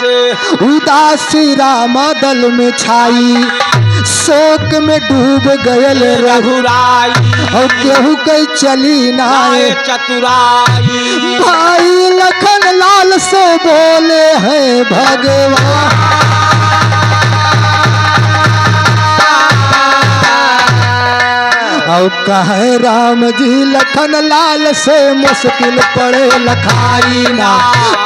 कैसे उदासी राम दल में छाई, शोक में डूब गयल रघुराई और केहू कई चली नाए चतुराई। भाई लखन लाल से बोले हैं भगवान, और कहे राम जी लखन लाल से मुश्किल पड़े लखाई ना,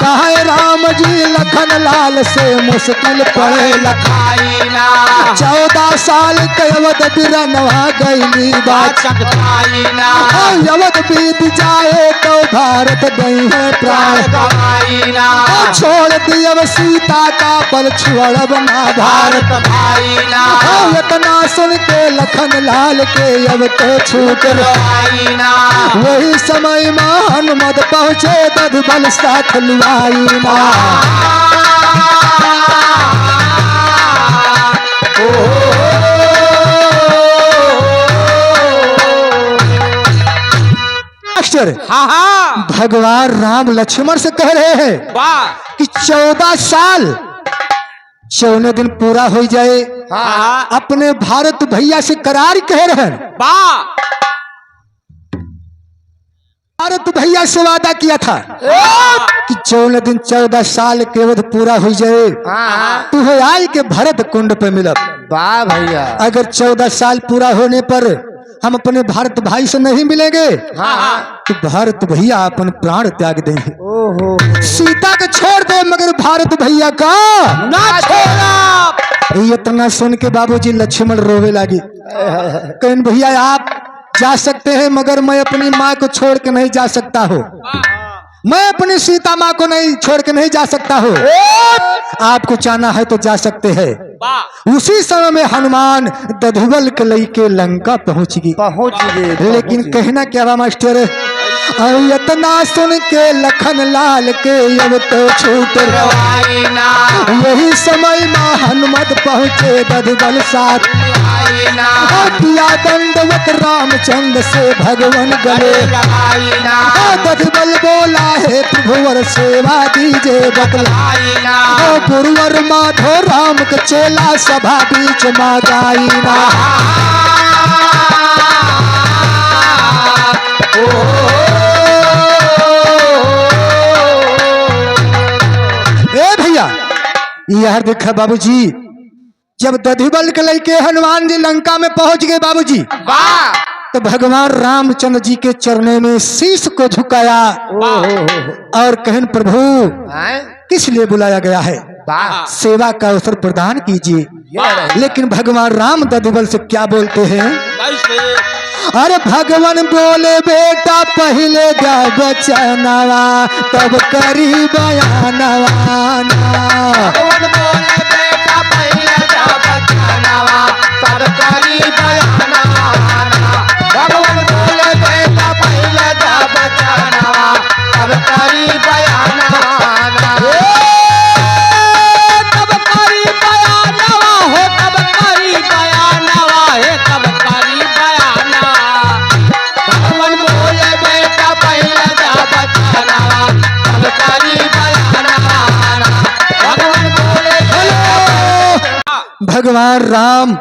कहे राम जी लखन लाल से मुश्किल पड़े लखाई ना। 14 साल के अवध बिरनवा गईली बात ना अवध बीत जाए तो भारत गई है प्राण ना। छोड़ दी अब सीता का पर छुड़ बना भारत भाई ना इतना सुन के लखन लाल के अब तो छूट ना। वही समय में हनुमत पहुँचे दधबल साथ लुआई ना। मास्टर हाँ भगवान राम लक्ष्मण से कह रहे हैं वाह कि 14 साल 14 दिन पूरा हो जाए, हाँ अपने भारत भैया से करार कह रहे हैं। वाह भारत भैया से वादा किया था कि 14 दिन 14 साल के अवध पूरा हो जाए, तू हो आई के भरत कुंड पे मिलब। वाह भैया, अगर 14 साल पूरा होने पर हम अपने भारत भाई से नहीं मिलेंगे तो भारत भैया अपन प्राण त्याग देंगे। ओहो सीता को छोड़ दे मगर भारत भैया का ना छोड़ा। इतना सुन के बाबूजी लक्ष्मण रोवे लगी, कहीं भैया आप जा सकते हैं मगर मैं अपनी माँ को छोड़ के नहीं जा सकता हूँ, मैं अपनी सीता माँ को नहीं छोड़ के नहीं जा सकता हूँ, आपको जाना है तो जा सकते हैं। उसी समय में हनुमान दधबल के लेके लंका पहुंच गए। लेकिन कहना क्या हुआ मास्टर, इतना सुन के लखन लाल के अब तो छूट यही समय में हनुमत पहुंचे दधबल साथ किया दंडवत रामचंद्र से भगवान गले। दधबल बोला है प्रभुवर सेवा दीजिए बतलाइना, गुरुवर माधो राम के चेला सभा बीच मागाइना। ए भैया यार देखा बाबूजी, जब दधिबल के लेके हनुमान जी लंका में पहुंच गए बाबूजी, तो भगवान रामचंद्र जी के चरणों में शीश को झुकाया और कहन प्रभु किस लिए बुलाया गया है, सेवा का अवसर प्रदान कीजिए। लेकिन भगवान राम दधिबल से क्या बोलते हैं, अरे भगवान बोले बेटा पहले जा बचनवा तब करी बयानवा। भगवान राम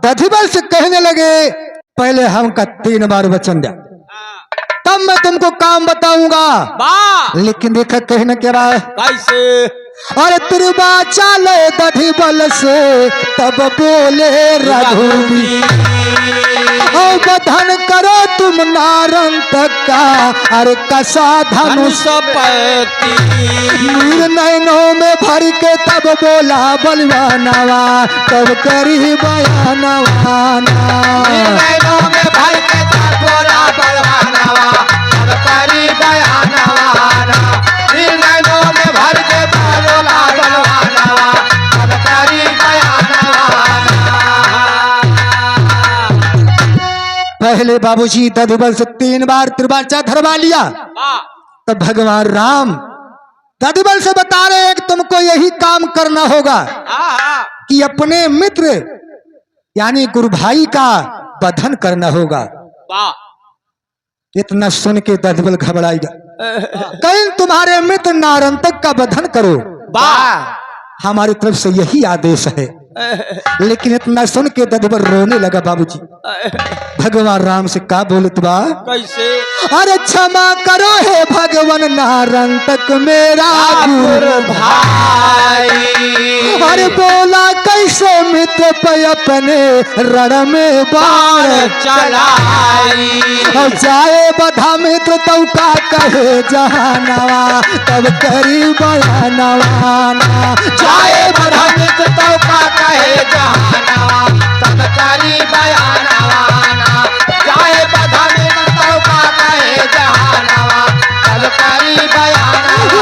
दधिबल से कहने लगे पहले हमका 3 बार वचन दिया तब मैं तुमको काम बताऊंगा। लेकिन देखा कहने क्या रहा है कैसे, अरे तिरुबा चाले दधिबल से तब बोले रघुबीर बधन करो तुम नारन तक का, अरे कसा धनुष नीर नैनों में भर के तब बोला बलवानवा तब करी बयानवा। नैनों में भर के तब बोला बलवानवा तब करी बयानवा। नैनों में भर के बोला बलवानवा तब करी बयानवा। पहले बाबूजी दधिबल से 3 बार त्रिवाचा धरवा लिया, तब भगवान राम दधिबल से बता रहे हैं कि तुमको यही काम करना होगा कि अपने मित्र यानी गुरु भाई का बंधन करना होगा। इतना सुन के दधिबल घबराएगा, कहीं तुम्हारे मित्र नारंतक का बंधन करो। हमारी तरफ से यही आदेश है। लेकिन इतना सुन के दधबल रोने लगा बाबूजी। भगवान राम से का बोलत बा? कैसे? अरे क्षमा करो हे भगवान नारन तक मेरा गुरु भाई। अरे बोला कैसे मित्र पे अपने रण में बाण चलाई। और जाए बधा मित्र तब का कहे जहानवा तब करी बयानवा। जाए बधा मित्र तो का कहे जहानवा तब करी बयानवा। जाए बधा मित्र तो का कहे जहानवा तब करी बयानवा।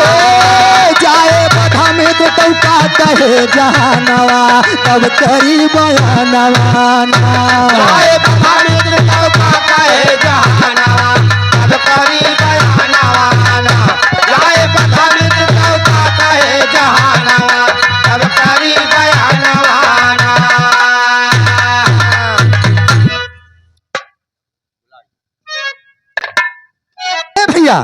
जाए बधा मित्र तब का कहे जहानवा तब करी बयानवा। जाए बधा मित्र तो का कहे जहानवा तब करी बयानवा। जाए बधा मित्र तो का कहे जहानवा तब करी बयानवा। भैया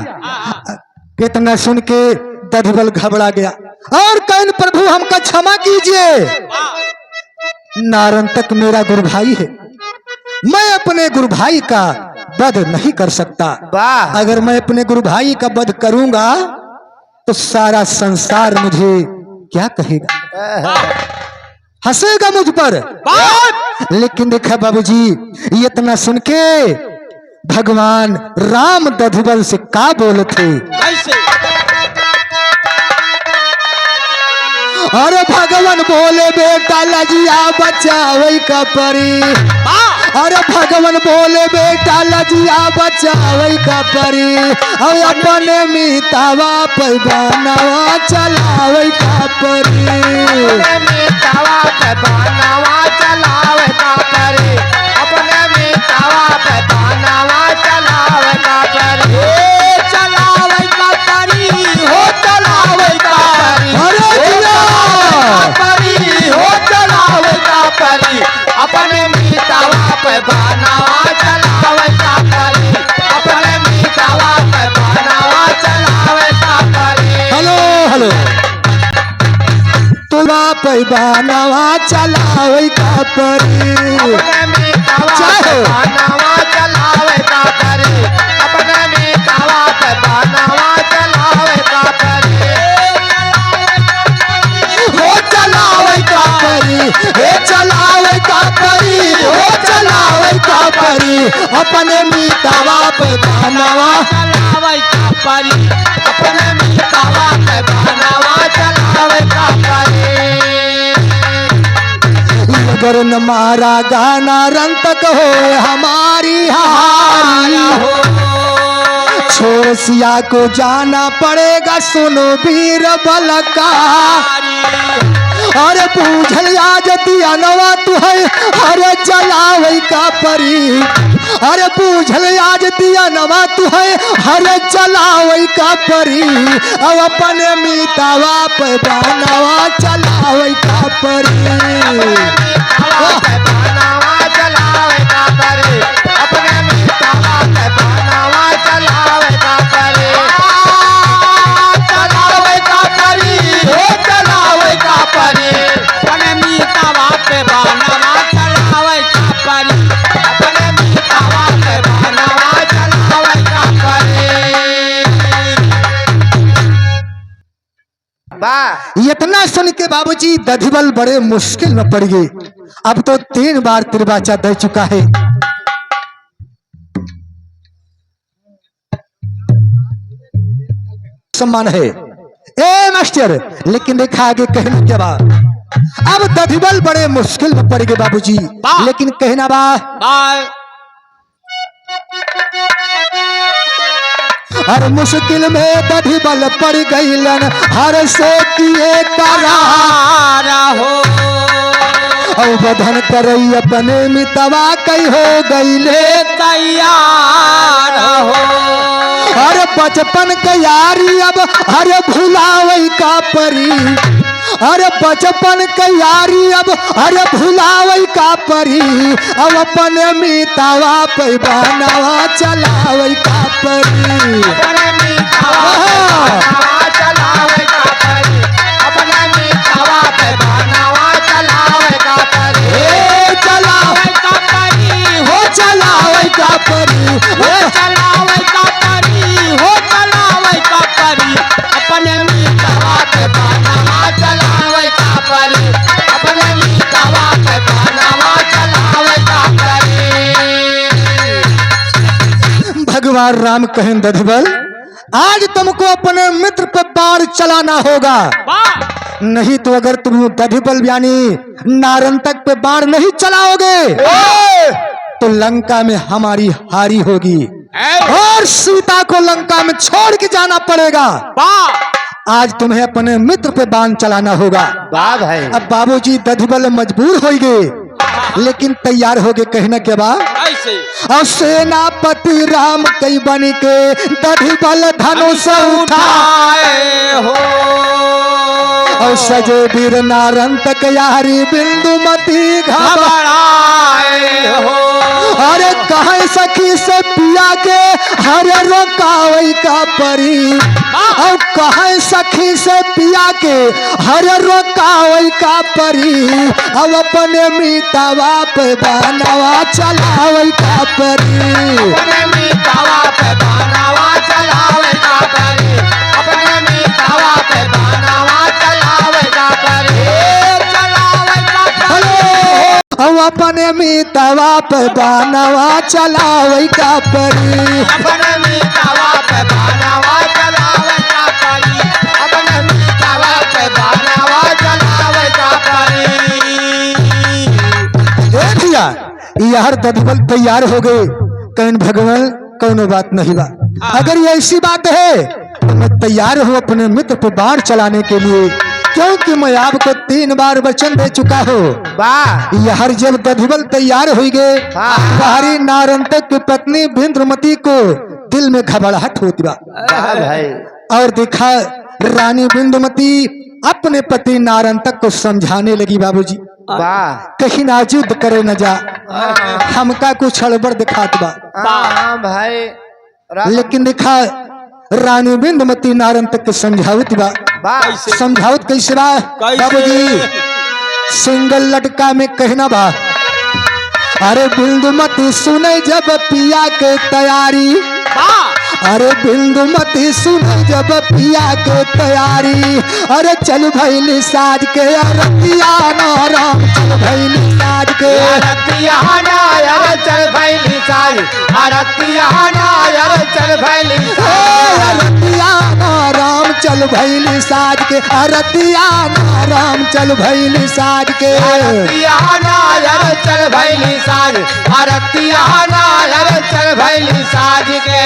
कितना सुन के दधबल घबरा गया और कहन प्रभु हमका क्षमा कीजिए। नारन तक मेरा गुरु भाई है, मैं अपने गुरु भाई का वध नहीं कर सकता। वाह। अगर मैं अपने गुरु भाई का वध करूंगा तो सारा संसार मुझे क्या कहेगा, हंसेगा मुझ पर। लेकिन देखा बाबूजी इतना सुन के भगवान राम दधबल से का बोलते? कैसे? अरे भगवान बोले बेटा लजिया बचावे का परी। अरे भगवान बोले बेटा लजिया बचावे का परी। और अपने मितावा पैबानवा चलावे का परी। अपने मितावा पैबानवा चलावे का परी। अपने मितावा पैबानवा चलावे का परी। चलावे का परी हो चलावे का परी। अरे परी हो चलावे का परी। अपने मितावा पैबानवा चलावे का परी। अपने मितावा पैबानवा चलावे का परी। हेलो हेलो तुला पैबानवा चलावे का परी। अपने मितावा पैबानवा चलावे का परी। अपने मितावा पैबानवा चलावे का परी। हो चलावे का परी, हे चलावे का परी, हो चलावे का परी। अपने मितावा पैबानवा चलावे का परी। अपने मितावा पैबानवा चलावे का परी। अगर न मारा गाना रंग तक हो हमारी हारी हो। छोड़ सिया को जाना पड़ेगा सुनो वीर बलकारी। अरे पूछल आज दियानवा तू है अरे जलावे का परी। अरे पूछल आज दियानवा तू है अरे जलावे का परी। अब अपने मितावा पैबानवा चलावे का परी। पैबानवा चलावे का परी। अपने मितावा पैबानवा चलावे का परी। चलावे का परी हो चलावे का परी। अपने मितावा पैबानवा चलावे का परी। अपने मितावा पैबानवा चलावे का परी। वाह। इतना सुन के बाबूजी दधबल बड़े मुश्किल में पड़ गए। अब तो 3 बार तिरबाचा दे चुका है। सम्मान है ए मास्टर, लेकिन देखा आगे कहने के बाद अब दधबल बड़े मुश्किल में पड़ गए बाबूजी। लेकिन कहना बा हर मुश्किल में दधबल पड़ गईलन हर से किए करार हो। और बधन करई अपने मितवा कई हो गईले तैयार हो। अरे बचपन के यारी अब अरे भुलावई का परी। अरे बचपन के यारी अब अरे भुलावई का परी। अब अपने मितवा पैबानवा चलावई का परी। अपने मितवा पैबानवा चलावे का परी। अपने मितवा राम कहें दधिबल, आज तुमको अपने मित्र पे बाण चलाना होगा, नहीं तो अगर तुम दधिबल यानी नारंतक पे बाण नहीं चलाओगे तो लंका में हमारी हारी होगी और सीता को लंका में छोड़ के जाना पड़ेगा। आज तुम्हें अपने मित्र पे बाण चलाना होगा। वाह भाई। अब बाबूजी दधिबल मजबूर हो गए, लेकिन तैयार हो गए कहना के बाद और सेनापति राम कई बन के दधिबल धनुष उठाए हो और सजे वीर नारंतक यारी बिंदुमती घबराए हो। अरे कहे सखी से पिया के हरे रोकावई का परी और कहे सखी से पिया के हरे रोकावई का परी अब अपने मीतावा पे बानवा चलावई का परी अपने मीतावा पे बानवा चलावे का परी अपने मीतावा पे बानवा चलावे का परी चलावे का परी अब अपने मीतावा पे बानवा चलावई का परी अपने मीतावा पे बानवा चलावे का परी अपने मीतावा पे बानवा चलावे का परी। देखिया यार दधिबल तैयार हो गए, कहीं भगवान कौनो बात नहीं बा, अगर ये ऐसी बात है तो मैं तैयार हूँ अपने मित्र पर बाण चलाने के लिए, क्योंकि मैं आपको 3 बार वचन दे चुका हूँ। वाह। यार जब दधिबल तैयार हो गए, बाहरी नारंतक की पत्नी बिंद्रमती को दिल में घबराहट होती बा भाई। और देखा रानी बिंदुमती अपने पति नारंतक को समझाने लगी, बाबूजी वाह। कहीं ना युद्ध करे न जा, हमका कुछ हड़बड़ दिखात बा। भाई। लेकिन देखा रानी बिंदुमती नारंतक के समझावत बा। समझावत कैसे बा बाबूजी? सिंगल लटका में कहना बा, अरे बिंदुमती सुने जब पिया के तैयारी, अरे बिंदुमती सुने जब पिया के तैयारी, अरे चल भैली साज के अरतिया नाराम चल भैली साज के अरतिया नायर चल भैली साज अरतिया नायर चल भैली अरतिया नाराम चल भैली साज के अरतिया नाराम चल भैली साज के अरतिया नायर चल भैली साज अरतिया नायर चल भैली साज के।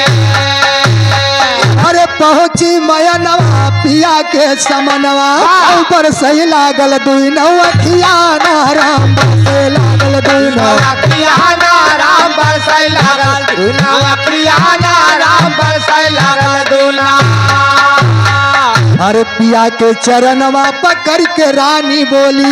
अरे पहुंची मयनवा पिया के समनवा ऊपर सही लागल दुई नौखिया नाराम बरसे लागल दुई नौखिया नाराम बरसे लागल नौखिया नाराम बरसे लागल दुना। अरे पिया के चरणवा पकड़ के रानी बोली,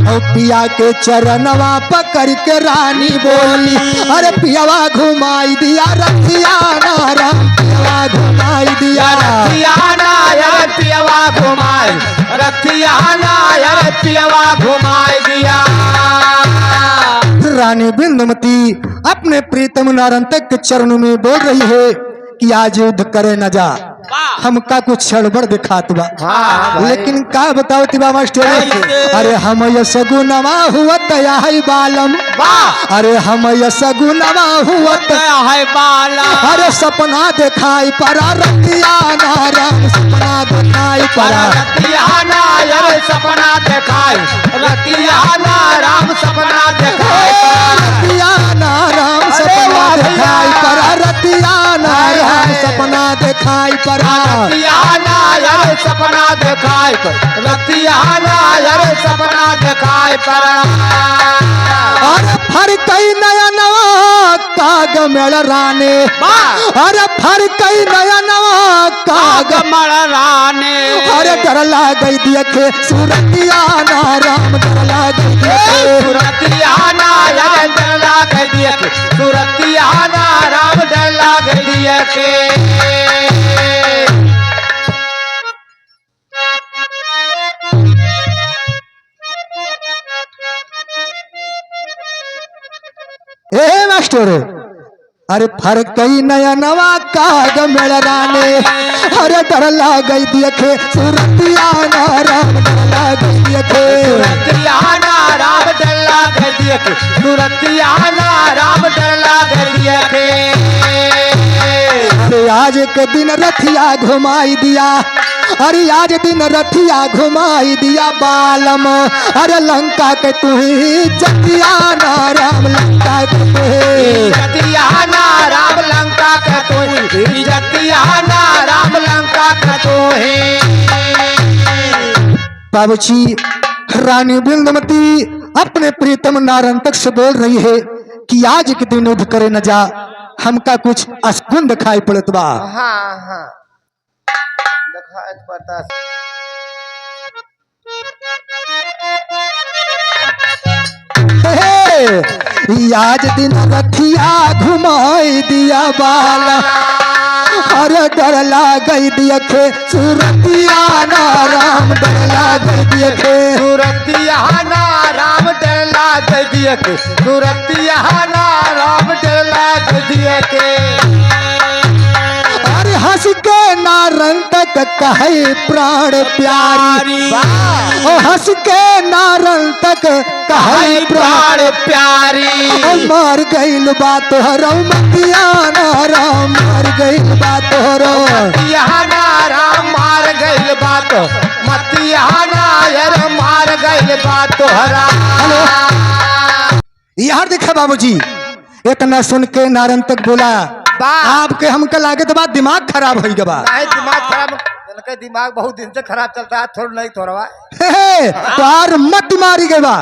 और पिया के चरणवा पकड़ के रानी बोली, अरे पियावा घुमाई दिया रतिया नाराम पियावा घुमाई दिया रतिया नायर पियावा घुमाई रतिया नायर पियावा घुमाई दिया। रानी बिंदुमती अपने प्रीतम नारंतक के चरणों में बोल रही है कि आज युद्ध करे न जा, हमका कुछ छड़बड़ दिखात बा। लेकिन का बताओ तिबा मास्टर? अरे हम सगुनवा हुवत है बालम, अरे हम सगुनवा हुवत है बालम, अरे सपना दिखाई परा रतिया नाराम सपना दिखाई परा रतिया नायर सपना दिखाई रतिया नाराम सपना दिखाई रतिया नाराम सपना दिखाई परा रतिया नाराम सपना दिखाई परा रतिया नायर सपना दिखाई रतिया नायर सपना दिखाई परा। अरे फर कई नया नवा काग मेल राने, अरे फर कई नया नवा काग मर राने, अरे डर लागई देखे सूरतिया नाराम डर लागई देखे सूरतिया नायर डर लागई देखे सूरतिया नाराम डर लागई देखे। ए मास्टर, अरे फर कई नया नवा काग मेल राने, अरे डर लागई देखे सूरतिया नाराम डर लागई देखे सूरतिया नाराम डर लागई देखे सूरतिया नाराम डर लागई देखे। एक दिन रथिया घुमाई दिया, अरे आज दिन रथिया घुमाई दिया बालम, अरे लंका के तू ही जतिया ना राम लंका के तू ही। जतिया ना राम लंका का तो ही, जतिया ना राम लंका का तो ही। बाबूजी रानी बिंदुमती अपने प्रीतम नारंतक से बोल रही है कि आज के दिन युद्ध करे न जा, हमका कुछ अस्कुन दिखाई पड़त बा। हाँ हाँ दिखाई पड़ता। हे, आज दिन रथिया घुमाई दिया बाला, अरे डर लागई दियखे सूरतिया ना राम, डर लागई दियखे सूरतिया ना राम डर लाग दिए के, सूरतिया ना राम डर लाग दिए के। अरे हंस के नारंतक कहे प्राण प्यारी, ओ हंस के नारंतक कहे प्राण प्यारी। मार गईल बात हरो मतिया ना राम, मार गईल बात हरो मतिया ना राम मार गईल बात, मतिया ना यार मार गईल बात हरा। यार देखा बाबूजी इतना सुन के नारंतक बोला, आपके हमका लागत बा दिमाग खराब हो गया बा। नहीं दिमाग खराब, इनका दिमाग बहुत दिन से खराब चलता है, थोड़ा नहीं थोड़ा। पार मत मारी गए बा।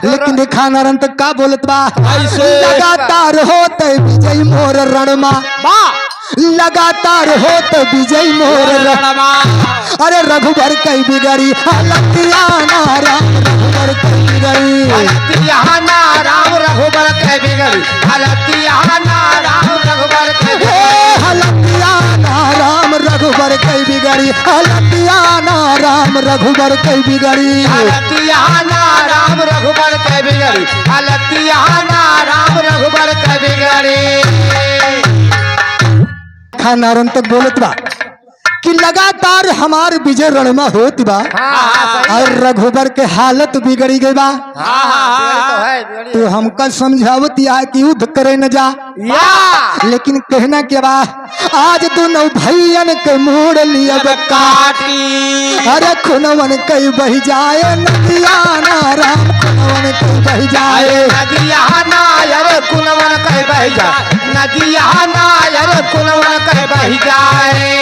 लेकिन देखा नारंतक का बोलत बा, लगातार होते विजय मोर रणमा, लगातार होते विजय मोर रणमा, अरे रघुबर कई बिगड़ी हलतिया ना राम, रघुबर कई बिगड़ी हलतिया ना राम रघुबर कई बिगड़ी, हलतिया ना राम रघुबर कई बिगड़ी, हलतिया ना राम रघुबर कई बिगड़ी, हलतिया ना राम रघुबर कई बिगड़ी, हलतिया ना राम रघुबर कई बिगड़ी, हलतिया ना राम रघुबर कई बिगड़ी। खा नारंतक बोलत बा कि लगातार हमार विजय रणमा होत बा, और रघुबर के हालत बिगड़ी गई बा। तो हमका समझावत या कि युद्ध करे न जा, लेकिन कहना के बा आज दोनों भैयन के मोड़ लिया काटी, अरे खुनवन कई बह जाए नदिया ना राम, खुनवन कई बह जाए नदिया ना यार कुनवन कई बह जाए, नदिया ना यार कुनवन कई बह जाए।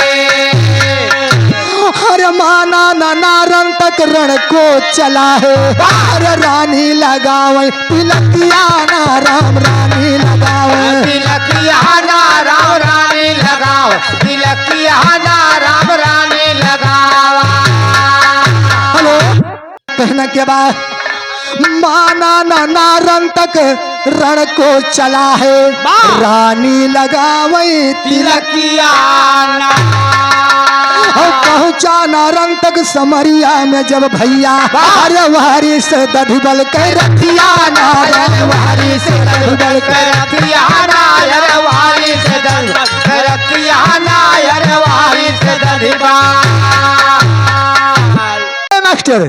अरे माना ना नारंतक रण को चला है, अरे रानी लगावे तिलकिया ना राम, रानी लगावे तिलकिया ना राम रानी लगाओ, तिलकिया ना राम रानी लगावा। हेलो कहना क्या बात, माना ना नारंतक रण को चला है, रानी लगावे तिलकिया ना पहुंचा नारंतक समरिया में जब भैया, अरे वारी से दधिबल के रथिया नारायण, वारी से दधिबल के रतिया नायर वारी से दल, रतिया नायर वारी से दधिबा। मास्टर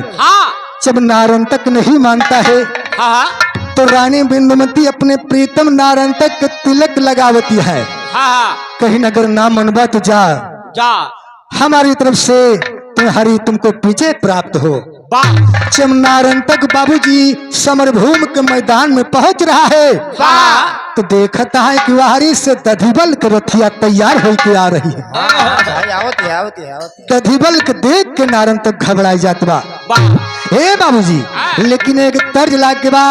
जब नारंतक नहीं मानता है तो रानी बिंदुमती अपने प्रीतम नारंतक के तिलक लगावती है। कहीं अगर ना मनबा तो जा, हमारी तरफ से तुम्हारी तुमको विजय प्राप्त हो। जब नारंतक बाबूजी समरभूमि के मैदान में पहुंच रहा है तो देखता है कि वारी से दधिबल के रथिया तैयार होकर आ रही है। दधिबल के देख के नारंतक घबराई जात बा। हे बाबूजी, लेकिन एक तर्ज लाग के बा,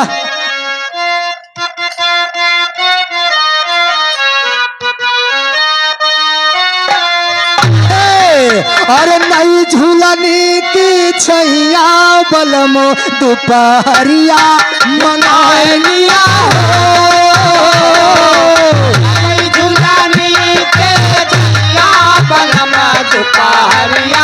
अरे नई झूलनी की छैया बलमो दोपहरिया मनालिया नई झूलनी के छैया बलमो दोपहरिया